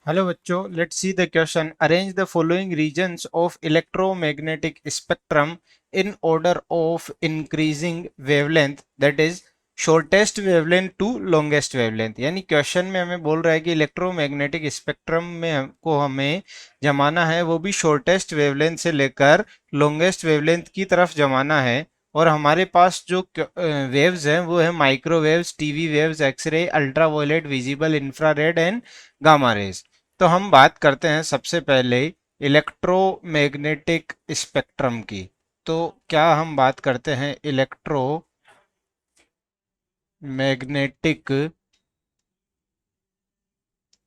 Hello बच्चों, let's see the question. Arrange the following regions of electromagnetic spectrum in order of increasing wavelength, that is shortest wavelength to longest wavelength. यानी question में हमें बोल रहा है कि electromagnetic spectrum में हमको हमें जमाना है, वो भी शॉर्टेस्ट वेवलेंथ से लेकर लॉन्गेस्ट वेवलेंथ की तरफ जमाना है। और हमारे पास जो वेव्स हैं वो है microwaves, TV waves, X ray, ultraviolet, visible, infrared and gamma rays. तो हम बात करते हैं सबसे पहले इलेक्ट्रोमैग्नेटिक स्पेक्ट्रम की। तो क्या हम बात करते हैं इलेक्ट्रोमैग्नेटिक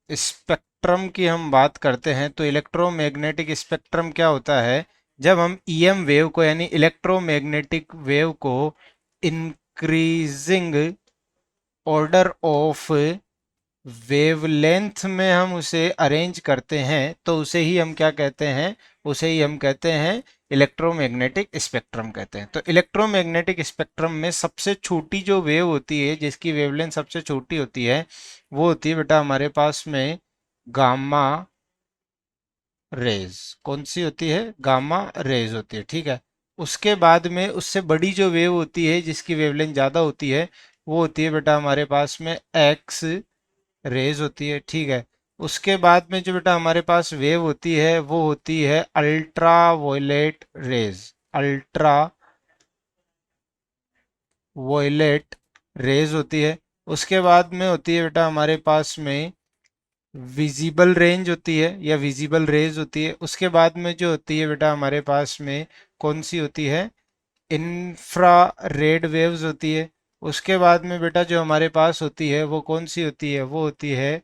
स्पेक्ट्रम की हम बात करते हैं तो इलेक्ट्रोमैग्नेटिक स्पेक्ट्रम क्या होता है? जब हम ईएम वेव को यानी इलेक्ट्रोमैग्नेटिक वेव को इंक्रीजिंग ऑर्डर ऑफ वेवलेंथ में हम उसे अरेंज करते हैं तो उसे ही हम क्या कहते हैं? उसे ही हम कहते हैं इलेक्ट्रोमैग्नेटिक स्पेक्ट्रम कहते हैं। तो इलेक्ट्रोमैग्नेटिक स्पेक्ट्रम में सबसे छोटी जो वेव होती है, जिसकी वेवलेंथ सबसे छोटी होती है, वो होती है बेटा हमारे पास में गामा रेज। कौन सी होती है? गामा रेज होती है, ठीक है। उसके बाद में उससे बड़ी जो वेव होती है जिसकी वेवलेंथ ज़्यादा होती है, वो होती है बेटा हमारे पास में एक्स रेज होती है, ठीक है। उसके बाद में जो बेटा हमारे पास वेव होती है वो होती है ultra violet rays. Ultra violet rays होती है। उसके बाद में होती है बेटा हमारे पास में विजिबल रेंज होती है या विजिबल रेज होती है। उसके बाद में जो होती है बेटा हमारे पास में कौन सी होती है? इंफ्रा रेड वेव्स होती है। उसके बाद में बेटा जो हमारे पास होती है वो कौन सी होती है? वो होती है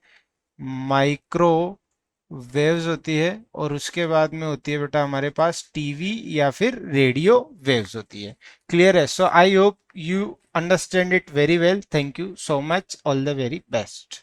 माइक्रो वेव्स होती है। और उसके बाद में होती है बेटा हमारे पास टीवी या फिर रेडियो वेव्स होती है। क्लियर है? So I hope you understand it very well. Thank you so much. All the very best.